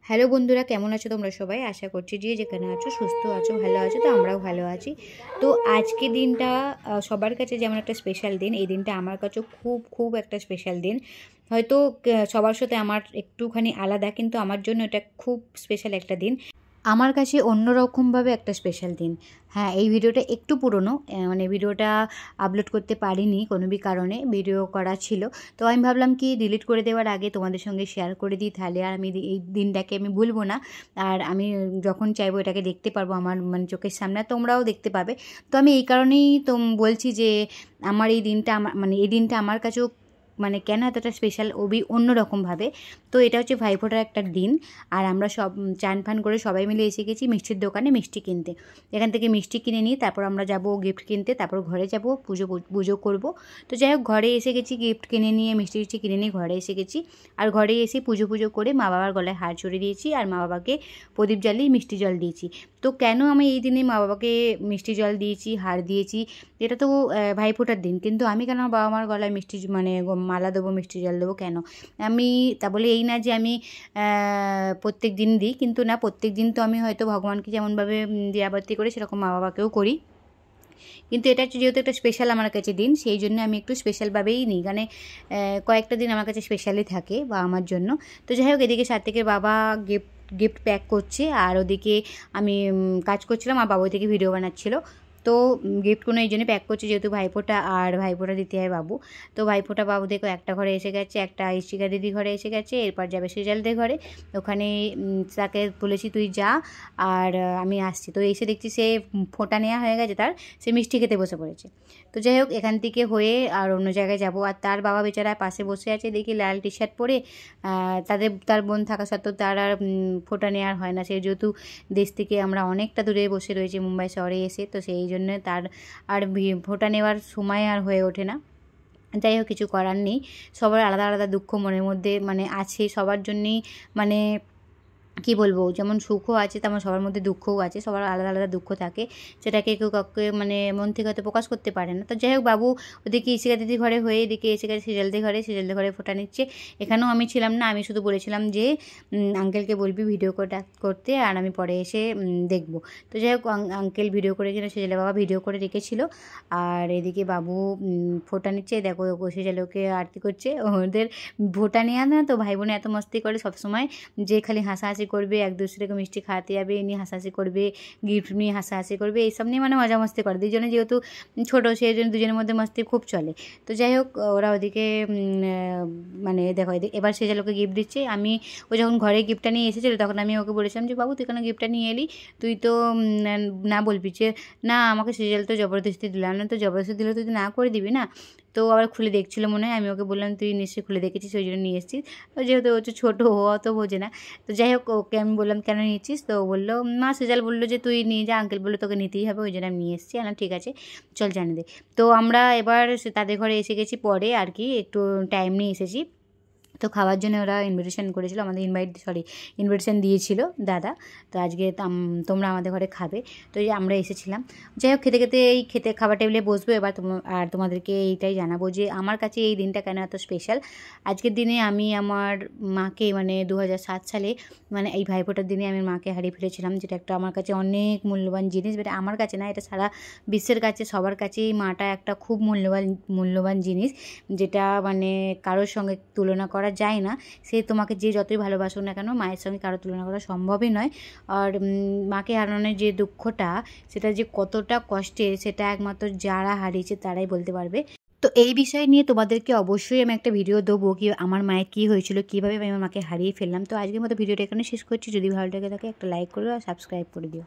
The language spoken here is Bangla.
হ্যালো বন্ধুরা, কেমন আছো তোমরা সবাই? আশা করছি যে যেখানে আছো সুস্থ আছো, ভালো আছো। তো আমরাও ভালো আছি। তো আজকে দিনটা সবার কাছে যেমন একটা স্পেশাল দিন, এই দিনটা আমার কাছেও খুব খুব একটা স্পেশাল দিন। হয়তো সবার সাথে আমার একটুখানি আলাদা, কিন্তু আমার জন্য এটা খুব স্পেশাল একটা দিন। আমার কাছে অন্যরকমভাবে একটা স্পেশাল দিন। হ্যাঁ, এই ভিডিওটা একটু পুরনো, মানে ভিডিওটা আপলোড করতে পারিনি কোনো কারণে, ভিডিও করা ছিল। তো আমি ভাবলাম কি ডিলিট করে দেওয়ার আগে তোমাদের সঙ্গে শেয়ার করে দিই, তাহলে আর আমি এই দিনটাকে আমি ভুলবো না। আর আমি যখন চাইবো এটাকে দেখতে পারবো আমার মানে চোখের সামনে, তোমরাও দেখতে পাবে। তো আমি এই কারণেই বলছি যে আমার এই দিনটা মানে এই দিনটা আমার কাছেও মানে কেন এতটা স্পেশাল অন্যরকমভাবে। তো এটা হচ্ছে ভাইফোঁটার একটা দিন। আর আমরা সব চান ফান করে সবাই মিলে এসে গেছি মিষ্টির দোকানে মিষ্টি কিনতে। এখান থেকে মিষ্টি কিনে নিই, তারপর আমরা যাব গিফট কিনতে, তারপর ঘরে যাব পুজো করব। তো যাই হোক, ঘরে এসে গেছি, গিফট কিনে নিয়ে মিষ্টি টিষ্টি কিনে নিয়ে ঘরে এসে গেছি। আর ঘরে এসে পুজো করে মা বাবার গলায় হার চড়িয়ে দিয়েছি, আর মা বাবাকে প্রদীপ জ্বালিয়ে মিষ্টি জল দিয়েছি। তো কেন আমি এই দিনে মা বাবাকে মিষ্টি জল দিয়েছি, হার দিয়েছি, এটা তো ভাইফোঁটার দিন, কিন্তু আমি কেন বাবা মার গলায় মিষ্টি মানে মালা দেবো, মিষ্টি জল দেবো কেন? আমি তা বলে এই না যে আমি প্রত্যেক দিন দিই, কিন্তু না, প্রত্যেক দিন তো আমি হয়তো ভগবানকে যেমনভাবে দিয়াবাতি করি সেরকম মা বাবাকেও করি। কিন্তু এটা হচ্ছে যেহেতু একটা স্পেশাল আমার কাছে দিন, সেই জন্য আমি একটু স্পেশালভাবেই নিই, মানে কয়েকটা দিন আমার কাছে স্পেশালি থাকে বা আমার জন্য। তো যাই হোক, এদিকে সাত্বিকের বাবা গিফট প্যাক করছে, আর ওদিকে আমি কাজ করছিলাম, আর বাবা ওইদিকে ভিডিও বানাচ্ছিল। তো গিফটগুলো এই জন্য প্যাক করছে যেহেতু ভাইফোঁটা, আর ভাইফোঁটা দিতে হয় বাবু। তো ভাইফোঁটা বাবু দেখো একটা ঘরে এসে গেছে, একটা ইশিকা দিদি ঘরে এসে গেছে, এরপর যাবে সেজালদের ঘরে। ওখানে তাকে বলেছি তুই যা, আর আমি আসছি। তো এসে দেখছি সে ফোঁটা নেওয়া হয়ে গেছে তার, সে মিষ্টি খেতে বসে পড়েছে। তো যাই হোক, এখান থেকে হয়ে আর অন্য জায়গায় যাব, আর তার বাবা বেচারা পাশে বসে আছে, দেখি লাল টি শার্ট পরে। তার বোন থাকা সত্ত্বেও তার আর ফোঁটা নেওয়ার হয় না, সে যেহেতু দেশ থেকে আমরা অনেকটা দূরে বসে রয়েছি মুম্বাই শহরে এসে, তো সেই জন্য তার আর ফোঁটা নেওয়ার সময় আর হয়ে ওঠে না। যাই হোক, কিছু করার নেই, সবার আলাদা আলাদা দুঃখ মনের মধ্যে মানে আছে সবার জন্যেই। মানে কী বলবো, যেমন সুখও আছে তেমন সবার মধ্যে দুঃখও আছে, সবার আলাদা আলাদা দুঃখ থাকে, সেটাকে কেউ কাউকে মানে মন থেকে হয়তো প্রকাশ করতে পারে না। তো যাই হোক, বাবু ওদিকে ইশিকা দিদির ঘরে হয়ে এদিকে এসে গেছে সেজালদের ঘরে ফোঁটা নিচ্ছে। এখানেও আমি ছিলাম না, আমি শুধু বলেছিলাম যে আঙ্কেলকে বলবি ভিডিও করতে, আর আমি পরে এসে দেখব। তো যাই হোক, আঙ্কেল ভিডিও করেছিল, সেজালের বাবা ভিডিও করে রেখেছিল। আর এদিকে বাবু ফোঁটা নিচ্ছে, দেখো সেজালকে আরতি করছে। ওদের ফোঁটা নেওয়া না, তো ভাই বোনে এত মস্তি করে সবসময়, যে খালি হাসাহাসি করবে, এক দুসরেকে মিষ্টি খাওয়াতে যাবে, এ নিয়ে হাসাহাসি করবে, গিফট নিয়ে হাসাহাসি করবে, এইসব নিয়ে মানে মজা মস্তি করে। দুজনে যেহেতু ছোটো, সেই জন্য দুজনের মধ্যে মস্তি খুব চলে। তো যাই হোক, ওরা ওদিকে মানে দেখো এবার সেজালকে গিফট দিচ্ছে। ও যখন ঘরে গিফটটা নিয়ে এসেছিলো, তখন আমি ওকে বলেছিলাম যে বাবু তুই কেন গিফটটা নিয়ে এলি, তুই তো না বলবি যে না, আমাকে সেজাল তো জবরদস্তি দিলাম না, তো জবরদস্তি দিলে তুই না করে দিবি না। তো আবার খুলে দেখছিলো মনে হয়, আমি ওকে বললাম তুই নিশ্চয়ই খুলে দেখেছিস, ওই জন্য নিয়ে এসেছিস। যেহেতু হচ্ছে ছোটো, ও অত বোঝে না। তো যাই হোক, ওকে আমি বললাম কেন নিয়েছিস, তো ও বললো মা সেজাল বললো যে তুই নিয়ে যা, আঙ্কেল বললো তোকে নিতেই হবে, ওই জন্য আমি নিয়ে এসেছি। না ঠিক আছে, চল জানিয়ে দে। তো আমরা এবার তাদের ঘরে এসে গেছি পরে, আর কি একটু টাইম নিয়ে এসেছি। তো খাওয়ার জন্য ওরা ইনভিটেশন করেছিল, আমাদের ইনভিটেশন দিয়েছিল দাদা। তো আজকে তোমরা আমাদের ঘরে খাবে, তো এই আমরা এসেছিলাম। যাই হোক, খেতে খাবার টেবিলে বসবো এবার। আর তোমাদেরকে এইটাই জানাবো যে আমার কাছে এই দিনটা কেন এত স্পেশাল। আজকের দিনে আমি আমার মাকে মানে 2007 সালে মানে এই ভাইফোঁটার দিনে আমি মাকে হারিয়ে ফেলেছিলাম, যেটা একটা আমার কাছে অনেক মূল্যবান জিনিস। এটা আমার কাছে না, এটা সারা বিশ্বের কাছে, সবার কাছেই মাটা একটা খুব মূল্যবান জিনিস, যেটা মানে কারোর সঙ্গে তুলনা করা যায় না। সে তোমাকে যে যতই ভালোবাসুক না কেন, মায়ের সঙ্গে কারো তুলনা করা সম্ভবই নয়। আর মাকে হারানোর যে দুঃখটা, সেটা যে কতটা কষ্টের, সেটা একমাত্র যারা হারিয়েছে তারাই বলতে পারবে। তো এই বিষয় নিয়ে তোমাদেরকে অবশ্যই আমি একটা ভিডিও দেবো, কি আমার মায়ের কী হয়েছিল, কীভাবে আমি আমার মাকে হারিয়ে ফেললাম। তো আজকের মতো ভিডিওটা এখানে শেষ করছি। যদি ভালো লেগে থাকে একটা লাইক করো আর সাবস্ক্রাইব করে দিও।